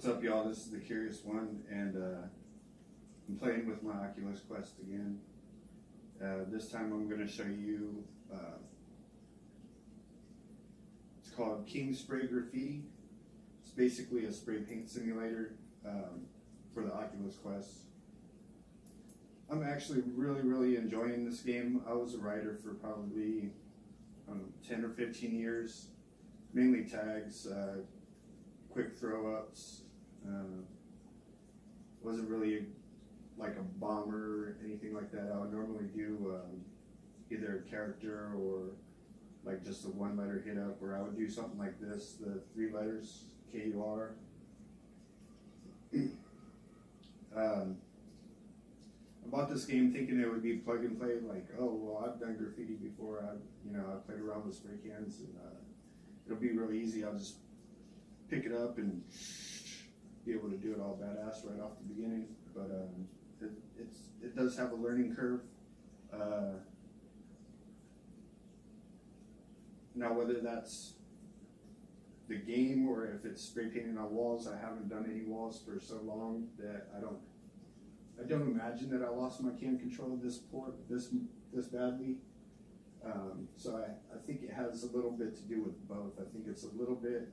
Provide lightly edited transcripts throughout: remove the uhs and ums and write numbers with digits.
What's up, y'all? This is the Curious One, and I'm playing with my Oculus Quest again. This time I'm going to show you, it's called King Spray Graffiti. It's basically a spray paint simulator for the Oculus Quest. I'm actually really enjoying this game. I was a writer for probably 10 or 15 years, mainly tags, quick throw-ups. Wasn't really like a bomber or anything like that. I would normally do either a character or like just a one-letter hit up, or I would do something like this, the 3 letters, KUR. I bought this game thinking it would be plug and play, like, oh, well, I've done graffiti before. I've played around with spray cans, and it'll be really easy. I'll just pick it up and be able to do it all badass right off the beginning. But it does have a learning curve. Now, whether that's the game or if it's spray painting on walls, I haven't done any walls for so long that I don't imagine that I lost my can control this badly. So I think it has a little bit to do with both. I think it's a little bit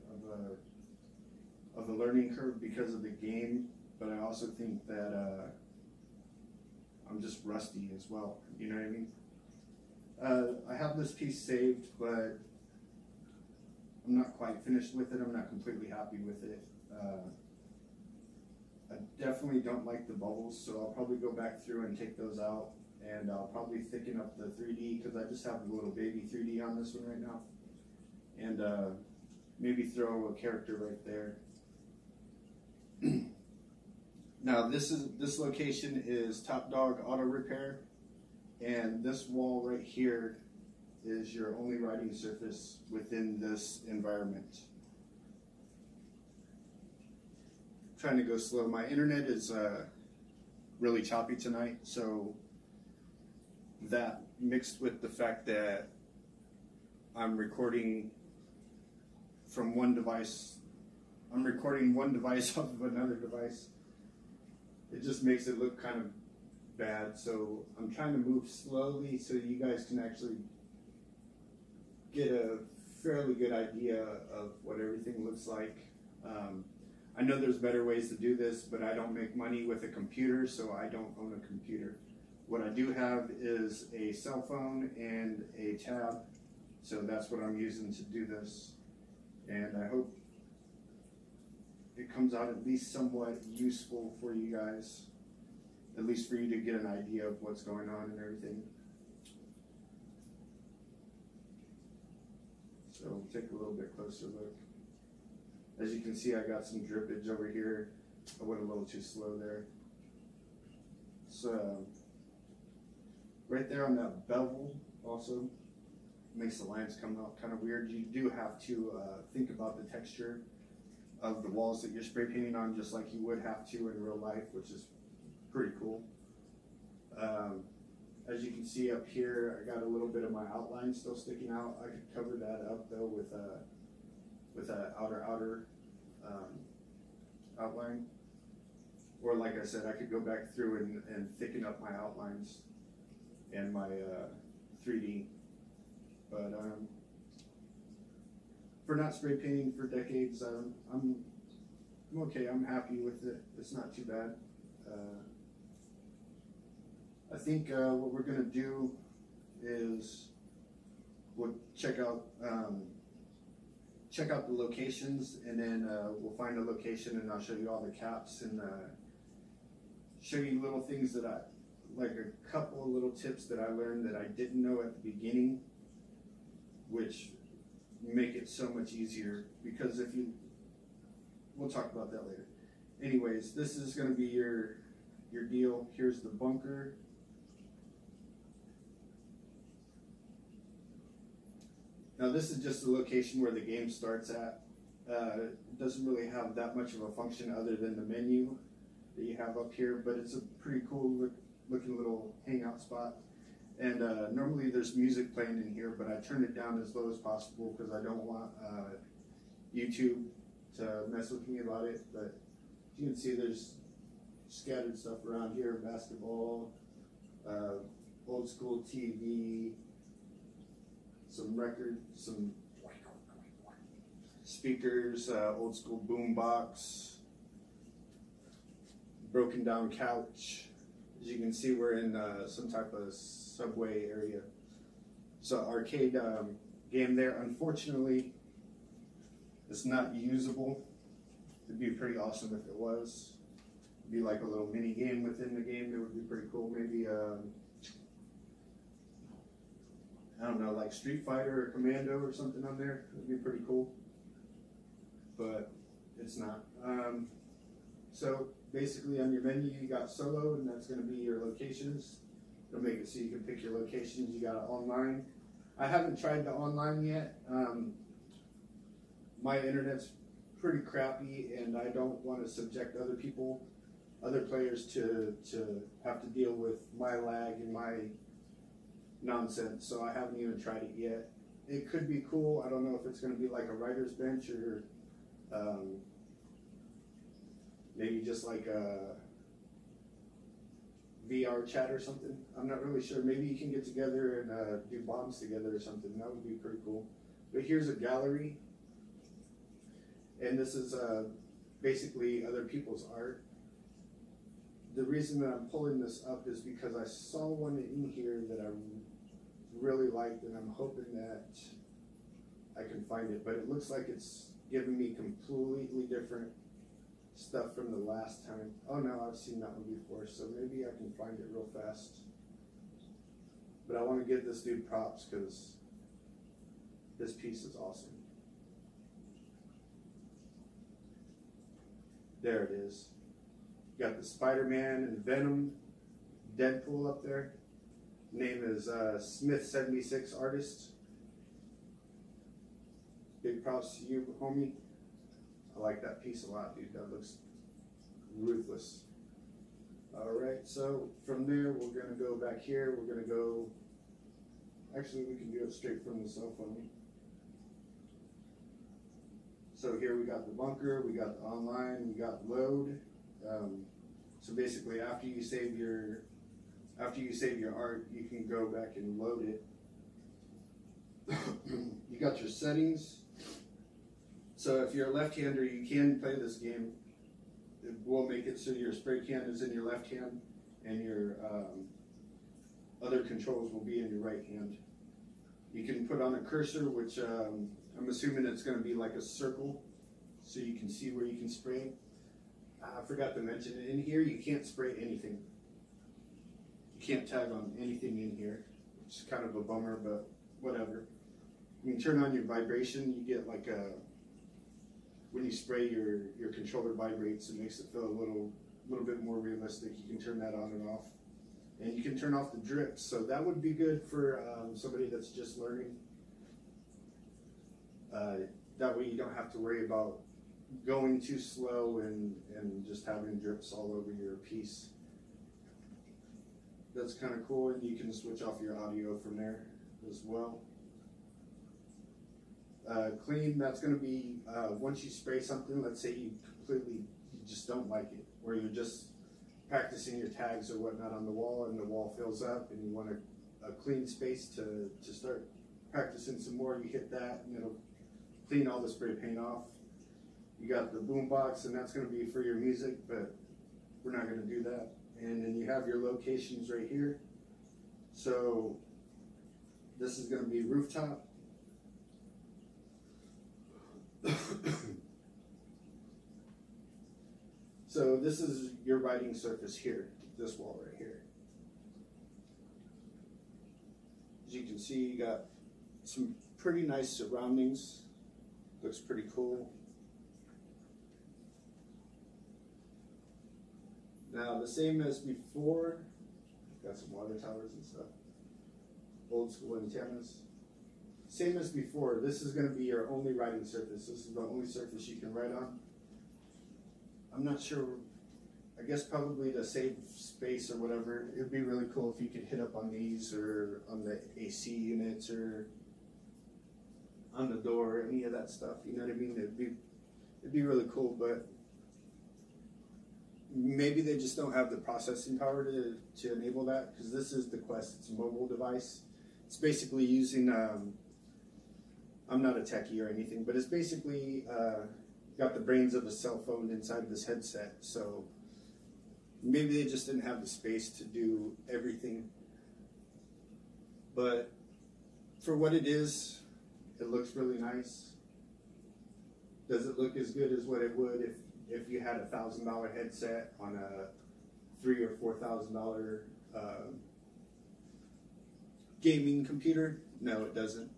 of a learning curve because of the game, but I also think that I'm just rusty as well. You know what I mean? I have this piece saved, but I'm not quite finished with it. I'm not completely happy with it. I definitely don't like the bubbles, so I'll probably go back through and take those out, and I'll probably thicken up the 3D, because I just have a little baby 3D on this one right now, and maybe throw a character right there. Now this location is Top Dog Auto Repair, and this wall right here is your only writing surface within this environment. Trying to go slow. My internet is really choppy tonight, so that mixed with the fact that I'm recording from one device, I'm recording one device off of another device, it just makes it look kind of bad. So I'm trying to move slowly so you guys can actually get a fairly good idea of what everything looks like. I know there's better ways to do this, but I don't make money with a computer, so I don't own a computer. What I do have is a cell phone and a tab, so that's what I'm using to do this. And I hope it comes out at least somewhat useful for you guys, at least for you to get an idea of what's going on and everything. So take a little bit closer look. As you can see, I got some drippage over here. I went a little too slow there. So right there on that bevel also makes the lines come out kind of weird. You do have to think about the texture of the walls that you're spray painting on, just like you would have to in real life, which is pretty cool. As you can see up here, I got a little bit of my outline still sticking out. I could cover that up though with an outer outline, or like I said, I could go back through and thicken up my outlines and my 3D. But for not spray painting for decades, I'm okay. I'm happy with it. It's not too bad. I think what we're gonna do is we'll check out the locations, and then we'll find a location, and I'll show you all the caps and show you little things that like a couple of little tips that I learned that I didn't know at the beginning, which make it so much easier, because we'll talk about that later. Anyways, this is going to be your deal. Here's the bunker. Now this is just the location where the game starts at. It doesn't really have that much of a function other than the menu that you have up here, but it's a pretty cool looking little hangout spot. And normally there's music playing in here, but I turned it down as low as possible because I don't want YouTube to mess with me about it. But You can see there's scattered stuff around here, basketball, old school TV, some records, some speakers, old school boom box, broken down couch. As you can see, we're in some type of subway area. So arcade game there. Unfortunately, it's not usable. It'd be pretty awesome if it was. It'd be like a little mini game within the game. It would be pretty cool. Maybe I don't know, like Street Fighter or Commando or something on there. It'd be pretty cool. But it's not. So basically on your menu you got solo, and that's going to be your locations. It'll make it so you can pick your locations. You got online. I haven't tried the online yet. My internet's pretty crappy, and I don't want to subject other players to have to deal with my lag and my nonsense, so I haven't even tried it yet. It could be cool. I don't know if it's going to be like a writer's bench or maybe just like a VR chat or something. I'm not really sure. Maybe you can get together and do bombs together or something. That would be pretty cool. But here's a gallery, and this is basically other people's art. The reason that I'm pulling this up is because I saw one in here that I really liked, and I'm hoping that I can find it, but it looks like it's giving me completely different stuff from the last time. Oh no, I've seen that one before, so maybe I can find it real fast. But I want to give this dude props because this piece is awesome. There it is. You got the Spider-Man and Venom, Deadpool up there. Name is Smith76 Artist. Big props to you, homie. I like that piece a lot, dude. That looks ruthless. All right, so from there, we're gonna go back here. We're gonna go, actually, we can do it straight from the cell phone. So here we got the bunker, we got the online, we got load. So basically, after you save your art, you can go back and load it. You got your settings. So if you're a left-hander, you can play this game. It will make it so your spray can is in your left hand, and your other controls will be in your right hand. You can put on a cursor, which I'm assuming it's going to be like a circle, so you can see where you can spray. I forgot to mention, in here you can't spray anything. You can't tag on anything in here, which is kind of a bummer, but whatever. You can turn on your vibration. You get like a, when you spray, your controller vibrates. It makes it feel a little bit more realistic. You can turn that on and off. And you can turn off the drips. So that would be good for somebody that's just learning. That way you don't have to worry about going too slow and just having drips all over your piece. That's kind of cool, and you can switch off your audio from there as well. Clean, that's going to be once you spray something, let's say you just don't like it, or you're just practicing your tags or whatnot on the wall, and the wall fills up and you want a clean space to start practicing some more. You hit that and it'll clean all the spray paint off. You got the boom box, and that's going to be for your music, but we're not going to do that. And then you have your locations right here. So this is going to be rooftop. So this is your writing surface here, this wall right here. As you can see, you got some pretty nice surroundings. Looks pretty cool. Now the same as before, got some water towers and stuff. Old school antennas. Same as before, this is going to be your only writing surface. This is the only surface you can write on. I'm not sure, I guess probably to save space or whatever, it would be really cool if you could hit up on these or on the AC units or on the door, any of that stuff, you know what I mean? It'd be really cool, but maybe they just don't have the processing power to enable that, because this is the Quest. It's a mobile device. It's basically using, I'm not a techie or anything, but it's basically got the brains of a cell phone inside this headset. So maybe they just didn't have the space to do everything. But for what it is, it looks really nice. Does it look as good as what it would if you had a $1,000 headset on a $3,000 or $4,000 gaming computer? No, it doesn't.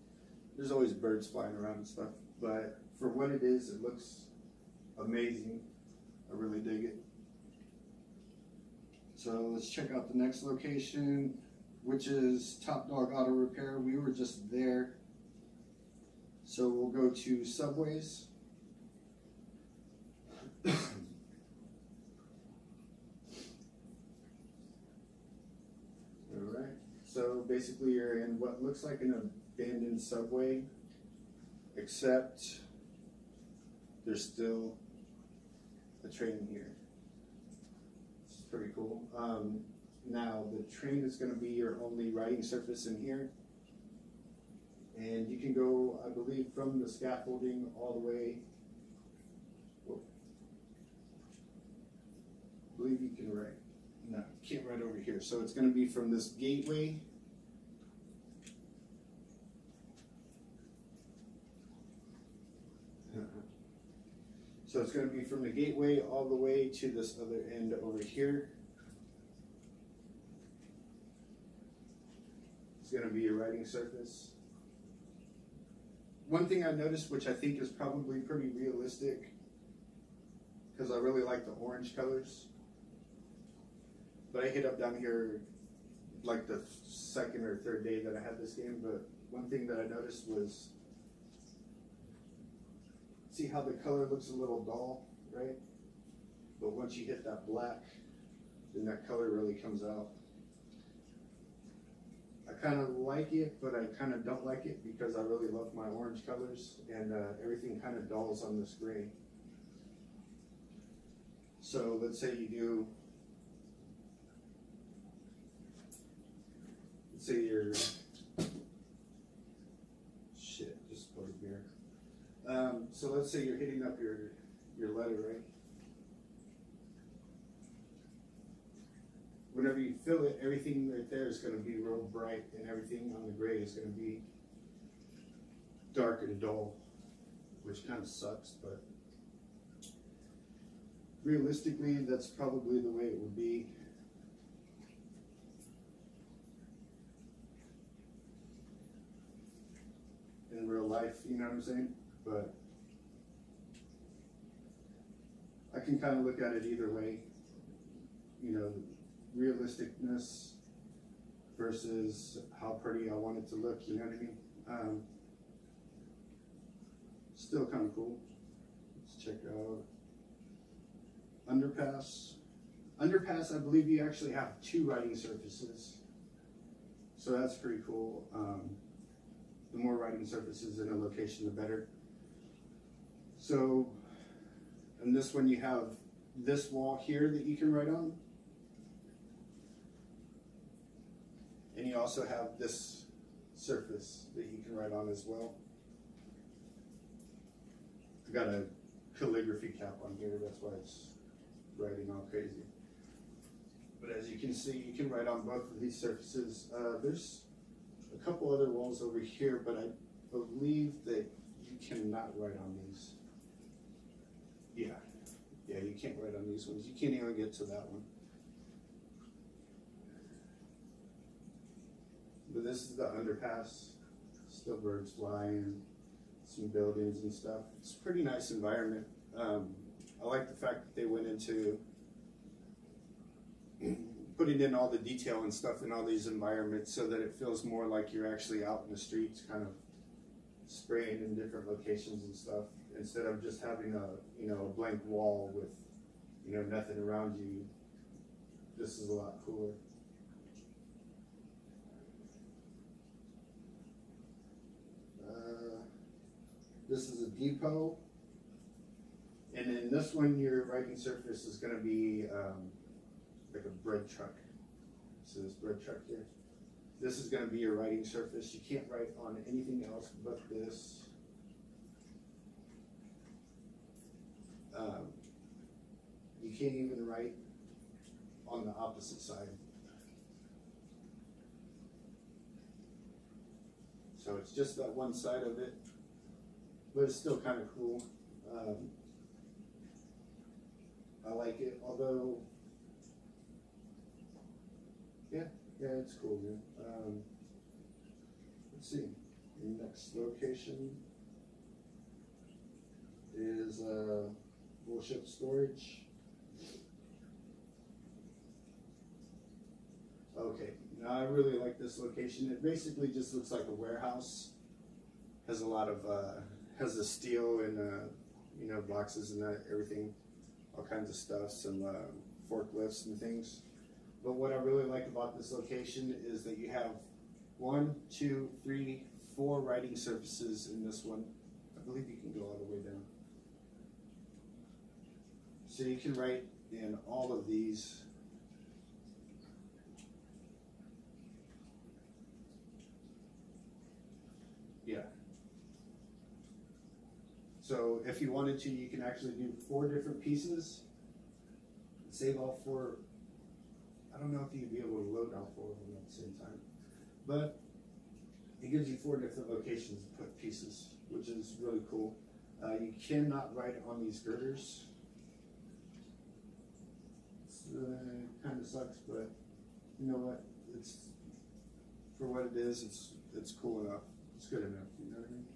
There's always birds flying around and stuff, but for what it is, it looks amazing. I really dig it. So let's check out the next location, which is Top Dog Auto Repair. We were just there. So we'll go to Subways. Alright, so basically you're in what looks like an abandoned Subway, except there's still a train here. It's pretty cool. Now the train is going to be your only riding surface in here, and you can go, I believe, from the scaffolding all the way. I believe you can ride. No, you can't ride over here. So it's going to be from this gateway. So it's going to be from the gateway all the way to this other end over here. It's going to be your riding surface. One thing I noticed, which I think is probably pretty realistic, because I really like the orange colors, but I hit up down here like the second or third day that I had this game, but one thing that I noticed was, see how the color looks a little dull, right? But once you hit that black, then that color really comes out. I kind of like it, but I kind of don't like it because I really love my orange colors, and everything kind of dulls on this gray. So let's say you do, let's say you're, shit, just spilled a beer. So let's say you're hitting up your letter, right? Whenever you fill it, everything right there is going to be real bright, and everything on the gray is going to be dark and dull, which kind of sucks, but realistically, that's probably the way it would be. In real life, you know what I'm saying? But I can kind of look at it either way, you know, realisticness versus how pretty I want it to look, you know what I mean? Still kind of cool. Let's check out Underpass. Underpass, I believe you actually have 2 riding surfaces, so that's pretty cool. The more riding surfaces in a location, the better. So, in this one you have this wall here that you can ride on, and you also have this surface that you can ride on as well. I got a calligraphy cap on here, that's why it's writing all crazy. But as you can see, you can ride on both of these surfaces. There's a couple other walls over here, but I believe that you cannot ride on these. Yeah, you can't ride on these ones. You can't even get to that one. But this is the underpass. Still birds flying, some buildings and stuff. It's a pretty nice environment. I like the fact that they went into putting in all the detail and stuff in all these environments so that it feels more like you're actually out in the streets, kind of spraying in different locations and stuff, instead of just having a blank wall with nothing around you. This is a lot cooler. This is a depot, and then And this one, your writing surface is going to be like a bread truck. So this bread truck here. This is going to be your writing surface. You can't write on anything else but this. You can't even write on the opposite side. So it's just that one side of it, but it's still kind of cool. I like it, although, yeah, it's cool, man. Let's see, the next location is bullshit storage. Okay, now I really like this location. It basically just looks like a warehouse. Has a lot of has the steel and you know, boxes and that, everything, all kinds of stuff, some forklifts and things. But what I really like about this location is that you have 1, 2, 3, 4 writing surfaces in this one. I believe you can go all the way down. So you can write in all of these. Yeah. So if you wanted to, you can actually do 4 different pieces. Save all 4. I don't know if you'd be able to load all 4 of them at the same time. But it gives you 4 different locations to put pieces, which is really cool. You cannot write on these girders. Kind of sucks, but you know what? It's for what it is. It's cool enough. It's good enough. You know what I mean?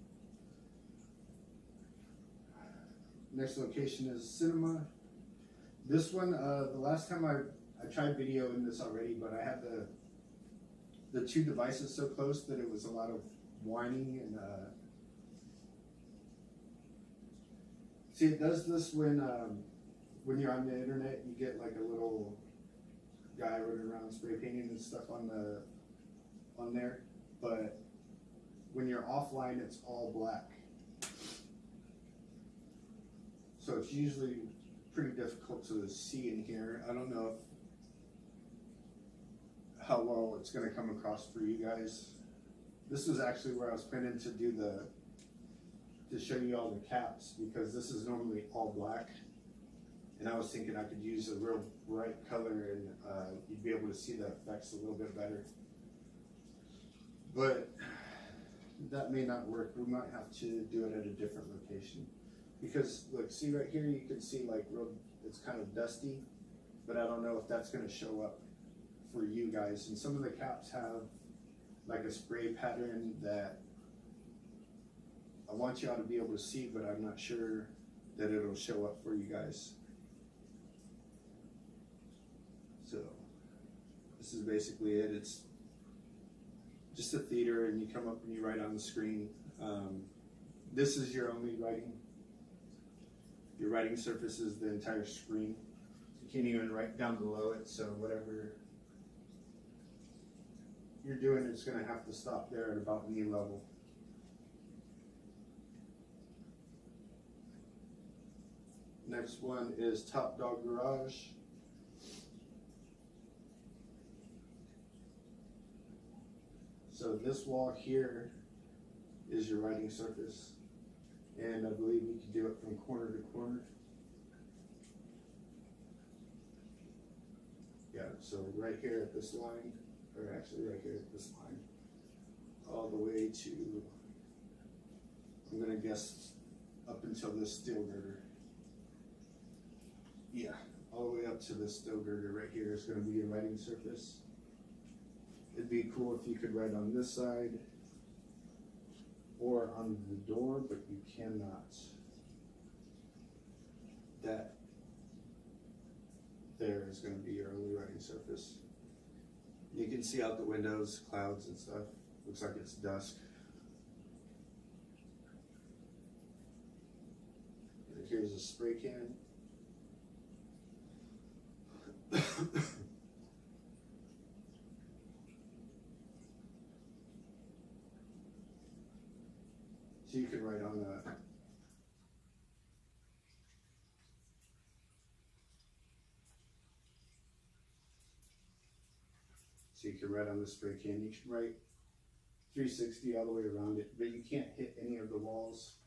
Next location is cinema. This one, the last time I tried video in this already, but I had the 2 devices so close that it was a lot of whining and see, it does this when you're on the internet. You get like a little guy running around spray painting and stuff on there, but when you're offline, it's all black. So it's usually pretty difficult to see in here. I don't know how well it's going to come across for you guys. This was actually where I was planning to do to show you all the caps, because this is normally all black. And I was thinking I could use a real bright color and you'd be able to see the effects a little bit better. But that may not work. We might have to do it at a different location. Because look, see right here, you can see like it's kind of dusty, but I don't know if that's going to show up for you guys. And some of the caps have like a spray pattern that I want y'all to be able to see, but I'm not sure that it'll show up for you guys. So this is basically it. It's just a theater, and you come up and you write on the screen. This is your only writing. Your writing surface is the entire screen. You can't even write down below it, so whatever you're doing, it's going to have to stop there at about knee level. Next one is Top Dog Garage. So this wall here is your writing surface, and I believe you can do it from corner to corner. Yeah, so right here at this line, or actually right here at this line, all the way to, I'm gonna guess up until this steel girder. Yeah, all the way up to this steel girder right here is gonna be your writing surface. It'd be cool if you could write on this side or on the door, but you cannot. That there is going to be your only writing surface. You can see out the windows, clouds and stuff. Looks like it's dusk. And here's a spray can. So you can write on that. So you can write on the spray can. You can write 360 all the way around it, but you can't hit any of the walls.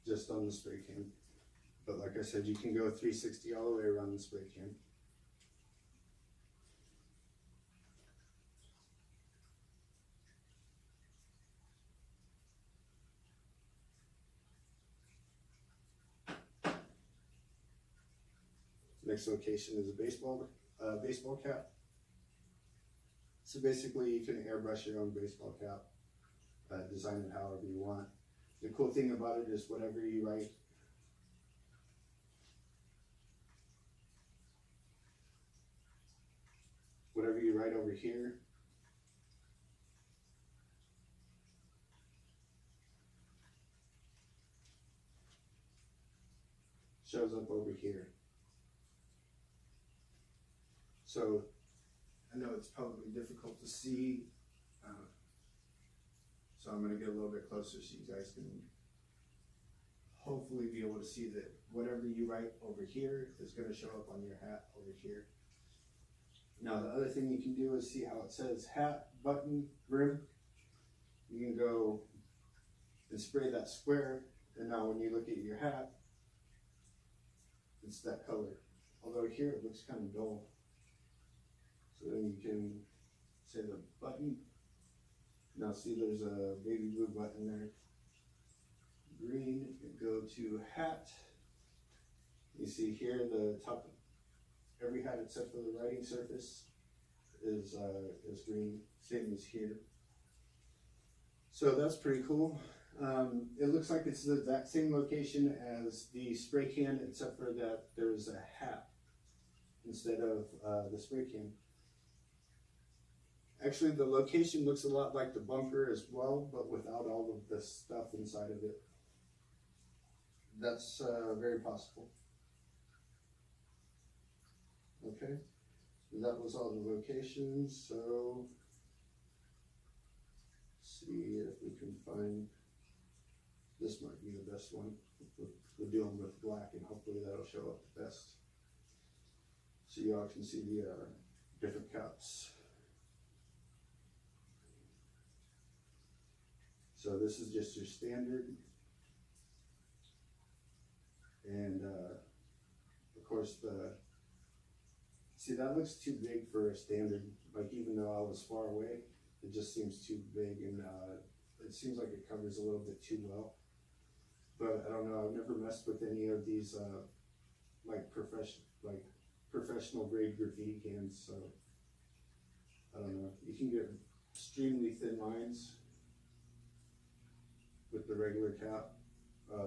Just on the spray can. But like I said, you can go 360 all the way around the spray can. Next location is a baseball cap. So basically you can airbrush your own baseball cap, design it however you want. The cool thing about it is whatever you write, over here, shows up over here. So I know it's probably difficult to see, so I'm going to get a little bit closer so you guys can hopefully be able to see that whatever you write over here is going to show up on your hat over here. Now the other thing you can do is see how it says hat, button, brim. You can go and spray that square, and now when you look at your hat, it's that color. Although here it looks kind of dull. So then you can say the button. Now see there's a baby blue button there. Green, you can go to hat. You see here the top of every hat except for the writing surface is green, same as here. So that's pretty cool. It looks like it's the exact same location as the spray can, except for that there's a hat instead of the spray can. Actually, the location looks a lot like the bumper as well, but without all of the stuff inside of it. That's very possible. Okay, that was all the locations. So let's see if we can find, this might be the best one. We're dealing with black, and hopefully that'll show up the best. So y'all can see the different cups. So this is just your standard. And of course see, that looks too big for a standard. Like, even though I was far away, it just seems too big, and it seems like it covers a little bit too well. But I don't know, I've never messed with any of these like professional grade graffiti cans, so I don't know. You can get extremely thin lines with the regular cap,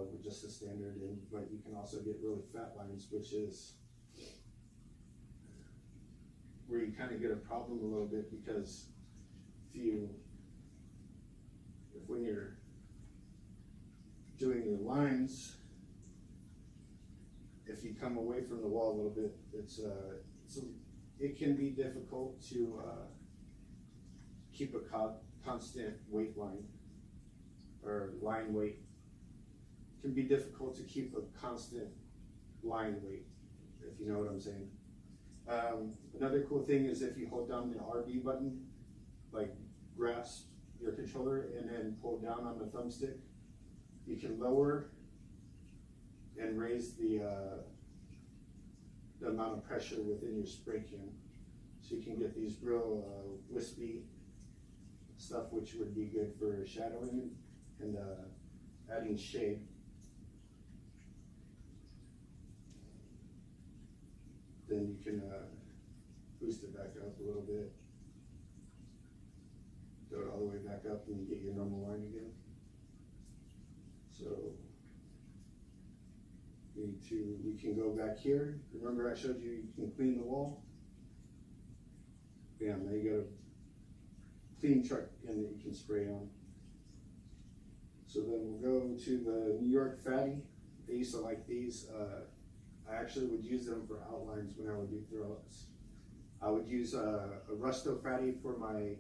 with just the standard, but you can also get really fat lines, which is where you kind of get a problem a little bit, because when you're doing your lines, if you come away from the wall a little bit, it can be difficult to keep a constant weight line, or line weight. It can be difficult to keep a constant line weight, if you know what I'm saying. Another cool thing is if you hold down the RB button, like grasp your controller and then pull down on the thumbstick, you can lower and raise the amount of pressure within your spray can. So you can get these real wispy stuff, which would be good for shadowing and adding shade. Then you can boost it back up a little bit, go it all the way back up, and you get your normal line again. So we can go back here. Remember I showed you can clean the wall? Bam, now you got a clean truck again that you can spray on. So then we'll go to the New York Fatty. I used to like these. I actually would use them for outlines when I would do throw-ups. I would use a Rusto Fatty for my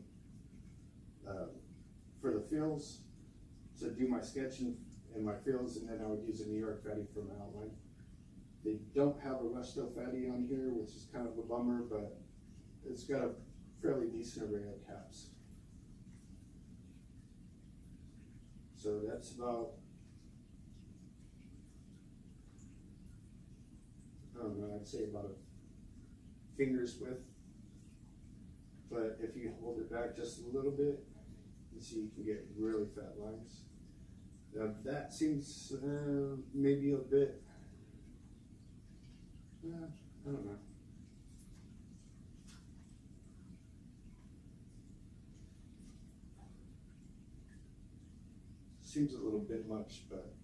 for the fills, to do my sketch and my fills, and then I would use a New York Fatty for my outline. They don't have a resto fatty on here, which is kind of a bummer, but it's got a fairly decent array of caps. So that's about, I don't know, I'd say about a finger's width. But if you hold it back just a little bit, you see you can get really fat lines. Now that seems maybe a bit, I don't know. Seems a little bit much, but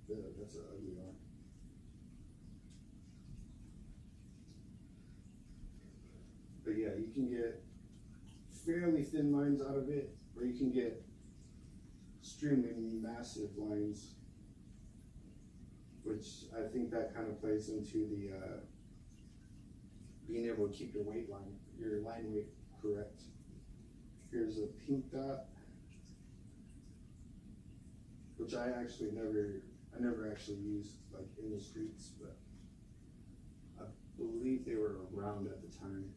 that's an ugly arm. But yeah, you can get fairly thin lines out of it, or you can get extremely massive lines, which I think that kind of plays into the being able to keep your line weight correct. Here's a pink dot, which I never actually used like in the streets, but I believe they were around at the time.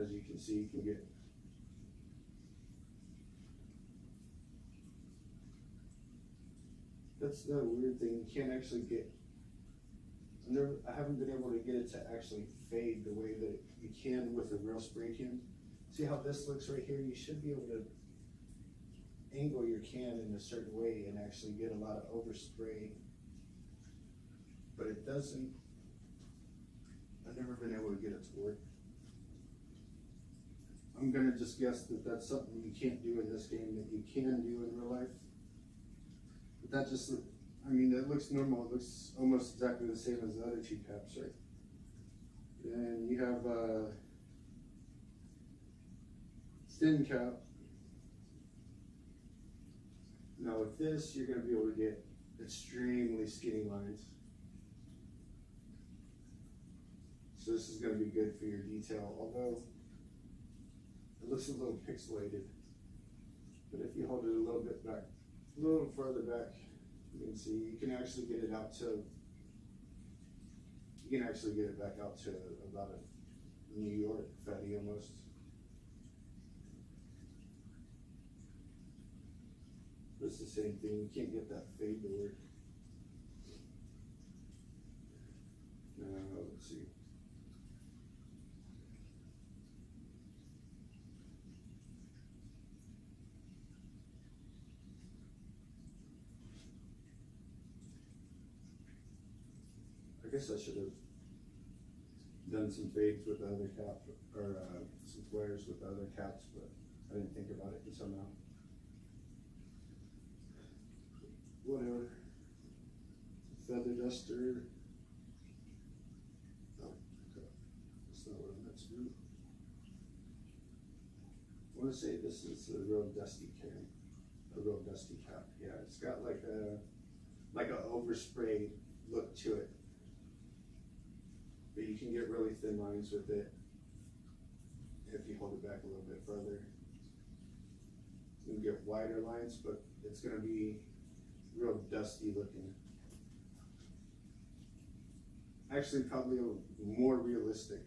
As you can see, you can get that's the weird thing. You can't actually get. I haven't been able to get it to actually fade the way that you can with a real spray can. See how this looks right here? You should be able to angle your can in a certain way and actually get a lot of overspray, but it doesn't. I've never been able to get it to work. I'm gonna just guess that that's something you can't do in this game that you can do in real life. But that just, I mean, it looks normal. It looks almost exactly the same as the other two caps, right? And you have a thin cap. Now with this, you're gonna be able to get extremely skinny lines. So this is gonna be good for your detail, although it looks a little pixelated. But if you hold it a little bit back, a little further back, you can see you can actually get it out to, you can actually get it back out to about a New York fatty almost. It's the same thing, you can't get that fade to work. Let's see. I guess I should have done some fades with the other cap, or some flares with the other caps, but I didn't think about it until now. Whatever. Feather duster. Oh, okay. That's not what I meant to do. I want to say this is a real dusty can, a real dusty cap. Yeah, it's got like a overspray look to it. But you can get really thin lines with it if you hold it back a little bit further. You can get wider lines, but it's going to be real dusty looking. Actually, probably a more realistic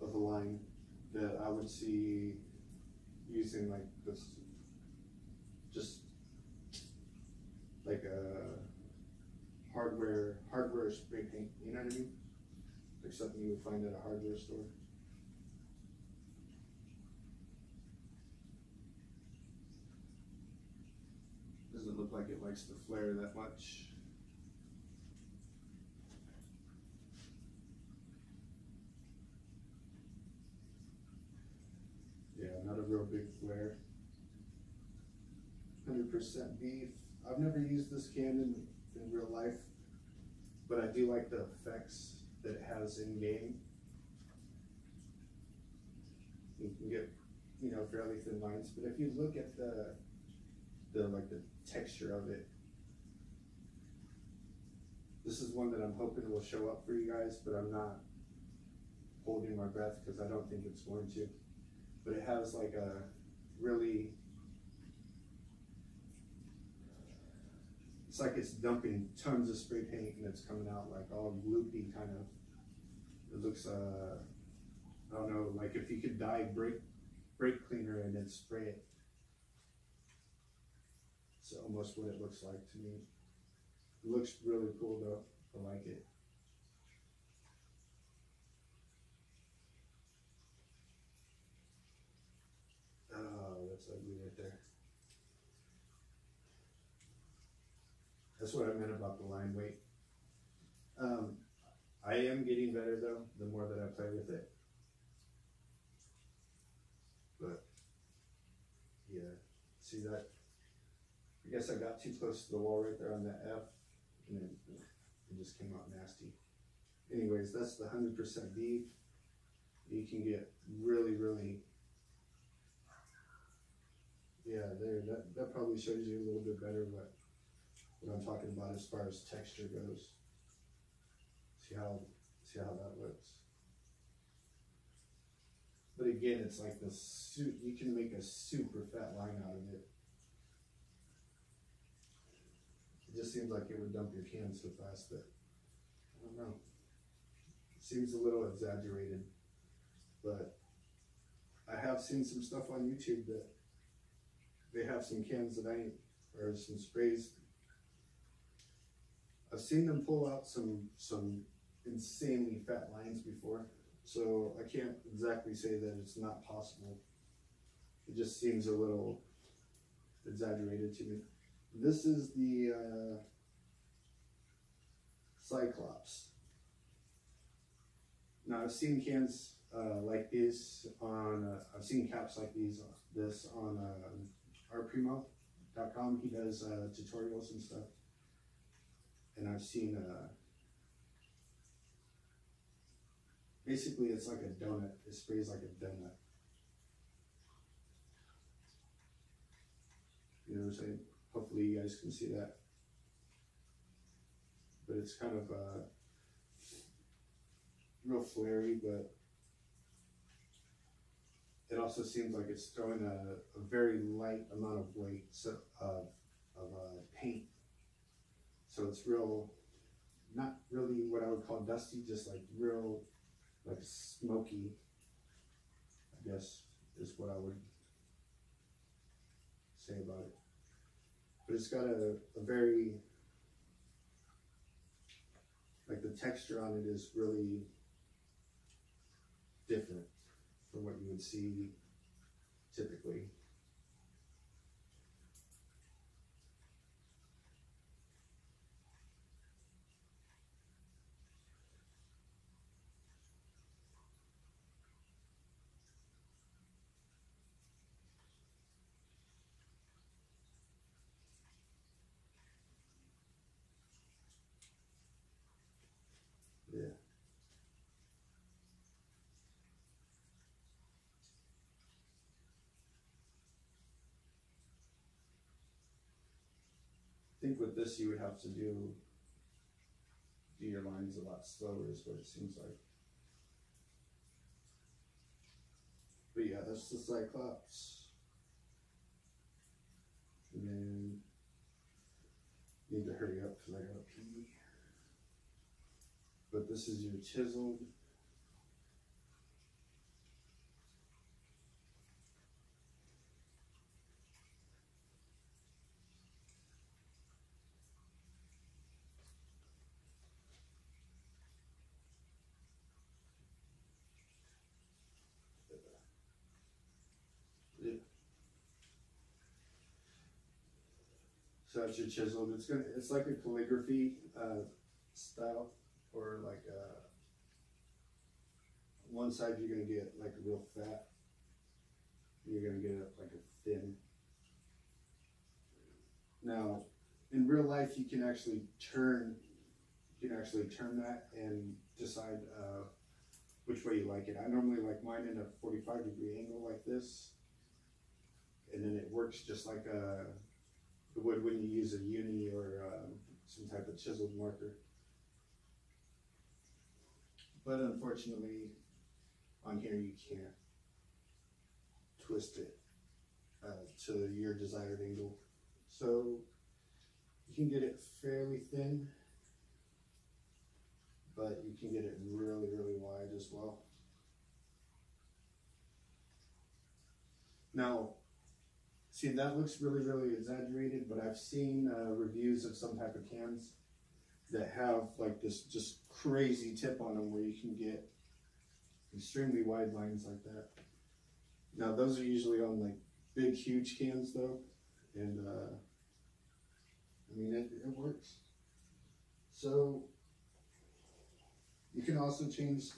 of a line that I would see using like this, just like a hardware spray paint, you know what I mean? Like something you would find at a hardware store. Doesn't look like it likes to flare that much. Yeah, not a real big flare. 100% beef. I've never used this can in real life, but I do like the effects that it has in game. You can get, you know, fairly thin lines, but if you look at the texture of it, this is one that I'm hoping will show up for you guys, but I'm not holding my breath because I don't think it's going to. But it has like a really it's like it's dumping tons of spray paint and it's coming out like all loopy kind of. It looks, I don't know, like if you could dye brake cleaner and then spray it. It's almost what it looks like to me. It looks really cool though. I like it. Oh, that's ugly right there. That's what I meant about the line weight. I am getting better though, the more that I play with it. But yeah, see that? I guess I got too close to the wall right there on that F, and it just came out nasty. Anyways, that's the 100% beef. You can get really, really, yeah, there. That probably shows you a little bit better what I'm talking about as far as texture goes. See how that looks. But again, it's like this. You can make a super fat line out of it. It just seems like it would dump your can so fast that I don't know. It seems a little exaggerated, but I have seen some stuff on YouTube that they have some cans that or some sprays. I've seen them pull out some insanely fat lines before, so I can't exactly say that it's not possible. It just seems a little exaggerated to me. This is the Cyclops. Now I've seen cans like this on, I've seen caps like this on rprimo.com. He does tutorials and stuff. And I've seen, basically it's like a donut. It sprays like a donut. You know what I'm saying? Hopefully you guys can see that. But it's kind of real flary, but it also seems like it's throwing a very light amount of weight of paint. So it's real, not really what I would call dusty, just like real, like smoky, I guess is what I would say about it. But it's got a very, like the texture on it is really different from what you would see typically. Yeah. I think with this you would have to do your lines a lot slower is what it seems like. But yeah, that's the Cyclops. And then need to hurry up because I gotta pee. But this is your chiseled. Yeah. So that's your chiseled. It's like a calligraphy style, or like one side you're gonna get like a real fat, you're gonna get like a thin. Now, in real life, you can actually turn that and decide which way you like it. I normally like mine in a 45-degree angle like this, and then it works just like it would when you use a uni or some type of chiseled marker. But unfortunately, on here you can't twist it to your desired angle. So You can get it fairly thin, but you can get it really, really wide as well. Now, see, that looks really, really exaggerated, but I've seen reviews of some type of cans that have like this just crazy tip on them where you can get extremely wide lines like that. Now, those are usually on like big, huge cans though, and I mean, it works. So you can also change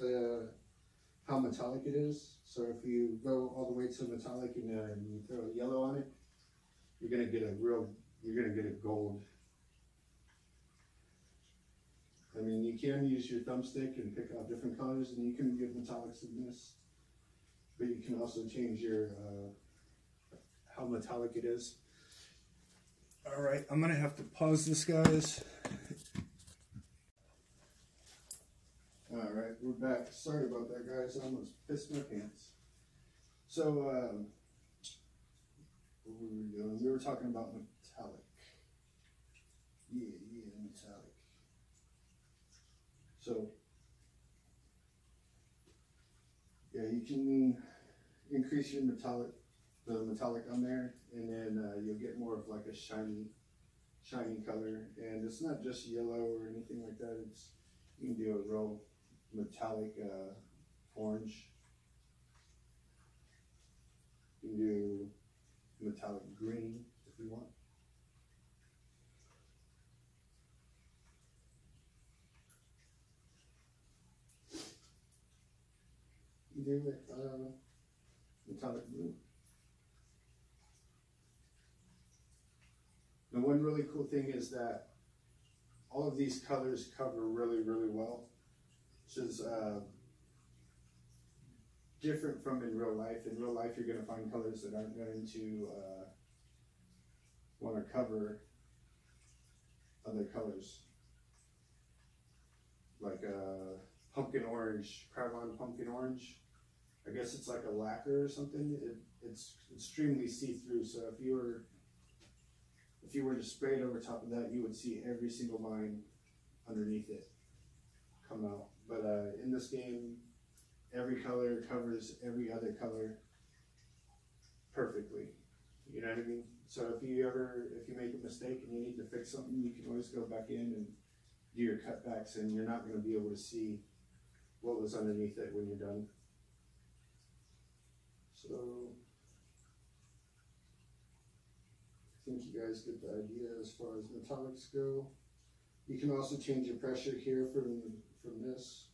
how metallic it is. So if you go all the way to metallic and you throw a yellow on it, you're gonna get a gold. I mean, you can use your thumbstick and pick out different colors, and you can get metallics in this, but you can also change your how metallic it is. All right, I'm gonna have to pause this, guys. All right, we're back. Sorry about that, guys. I almost pissed my pants. So, what were we doing? We were talking about metallic. Yeah, metallic. So, yeah, you can increase your the metallic on there, and then you'll get more of like a shiny color. And it's not just yellow or anything like that. You can do a real metallic orange. You can do metallic green if you want. You can do metallic blue. And one really cool thing is that all of these colors cover really, really well, which is different from in real life. In real life, you're going to find colors that aren't going to want to cover other colors, like pumpkin orange, Cryon pumpkin orange. I guess it's like a lacquer or something. It's extremely see-through, so if you were to spray it over top of that, you would see every single line underneath it come out. But in this game, every color covers every other color perfectly. You know what I mean? So if you make a mistake and you need to fix something, you can always go back in and do your cutbacks, and you're not going to be able to see what was underneath it when you're done. So I think you guys get the idea as far as metallics go. You can also change your pressure here from this,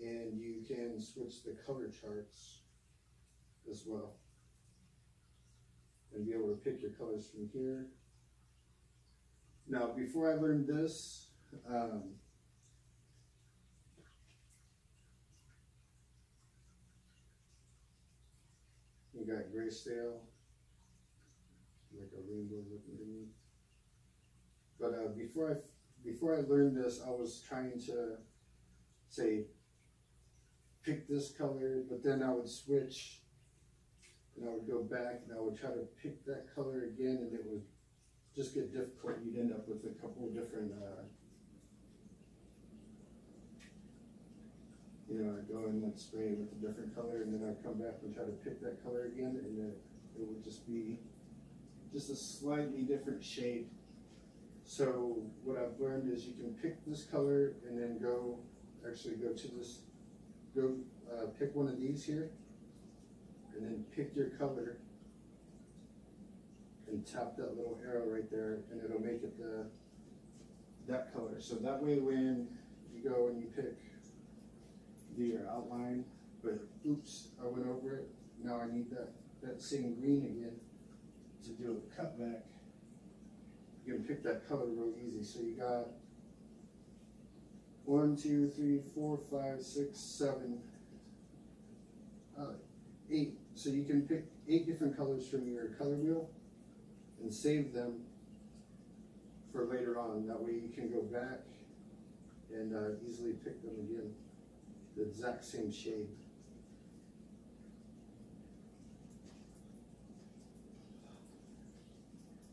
and you can switch the color charts as well, and be able to pick your colors from here. Now, before I learned this, we got grayscale, like a rainbow looking to me. But before I learned this, I was trying to say pick this color, but then I would switch, and I would go back, and I would try to pick that color again, and it would just get difficult. You'd end up with a couple of different, I'd go in and spray with a different color, and then I'd come back and try to pick that color again, and then it would just be just a slightly different shade. So what I've learned is you can pick this color and then pick one of these here, and then pick your color and tap that little arrow right there, and it'll make it that color. So that way when you go and you do your outline, but oops, I went over it. Now I need that same green again to do a cutback. You can pick that color real easy. So you got 1, 2, 3, 4, 5, 6, 7, 8. So you can pick 8 different colors from your color wheel and save them for later on. That way you can go back and easily pick them again, the exact same shade.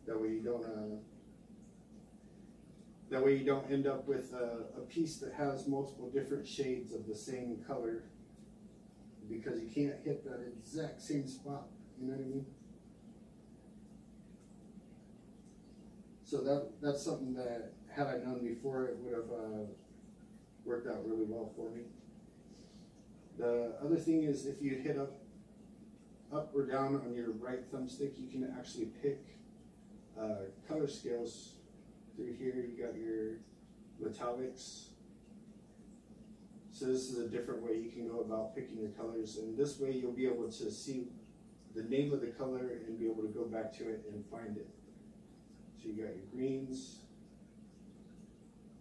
That way you don't end up with a piece that has multiple different shades of the same color, because you can't hit that exact same spot, you know what I mean? So that's something that, had I known before, it would have worked out really well for me. The other thing is, if you hit up or down on your right thumbstick, you can actually pick color scales through here. You got your metallics. So this is a different way you can go about picking your colors, and this way you'll be able to see the name of the color and be able to go back to it and find it. So you got your greens.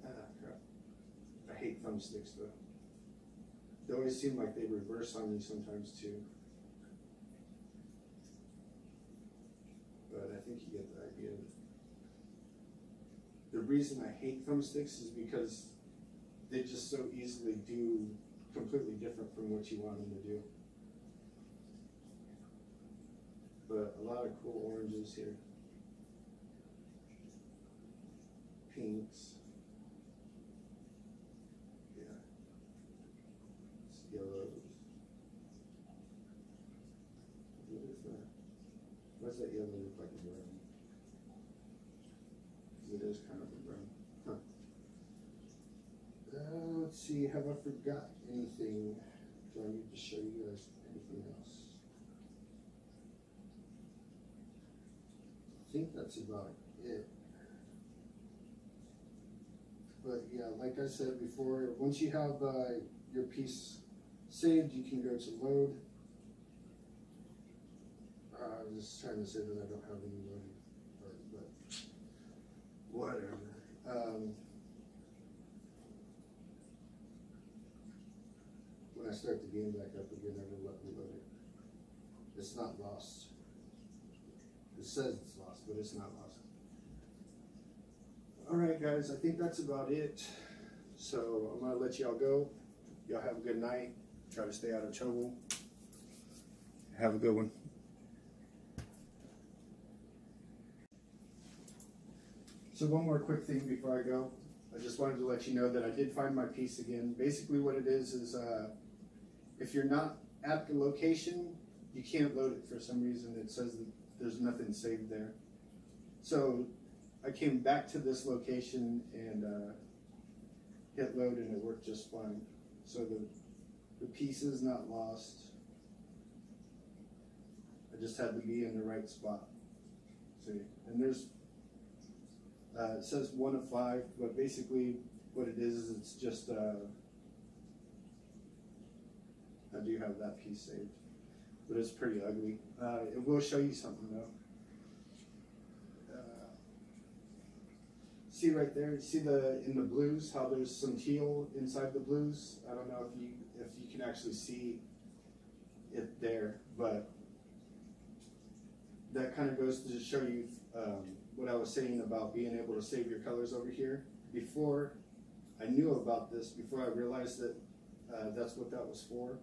Crap. I hate thumbsticks though. They always seem like they reverse on me sometimes too. But I think you get the idea. The reason I hate thumbsticks is because they just so easily do completely different from what you want them to do. But a lot of cool oranges here. Pinks. Yeah. It's yellows. What is that? Why does that yellow look like a brown? Because it is kind of a brown. Huh. Let's see, have I forgot anything? Do I need to show you guys anything else? I think that's about it. But yeah, like I said before, once you have your piece saved, you can go to load. I was just trying to say that I don't have any loading part, but whatever. When I start the game back up again, I will let me load it. It's not lost. It says it's lost, but it's not lost. Alright guys, I think that's about it. So I'm going to let y'all go. Y'all have a good night. Try to stay out of trouble. Have a good one. So one more quick thing before I go. I just wanted to let you know that I did find my piece again. Basically what it is if you're not at the location, you can't load it for some reason. It says that there's nothing saved there. So I came back to this location and hit load, and it worked just fine. So the piece is not lost. I just had to be in the right spot. See, and there's it says 1 of 5, but basically what it is it's just I do have that piece saved, but it's pretty ugly. It will show you something though. See right there, you see in the blues how there's some teal inside the blues? I don't know if you can actually see it there, but that kind of goes to just show you what I was saying about being able to save your colors over here. Before I knew about this, before I realized that that's what that was for,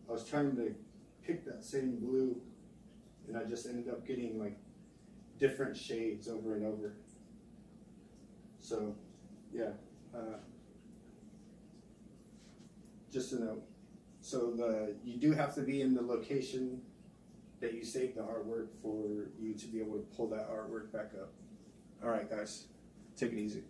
I was trying to pick that same blue, and I just ended up getting like different shades over and over. So, yeah, just a note. So you do have to be in the location that you saved the artwork for you to be able to pull that artwork back up. All right, guys, take it easy.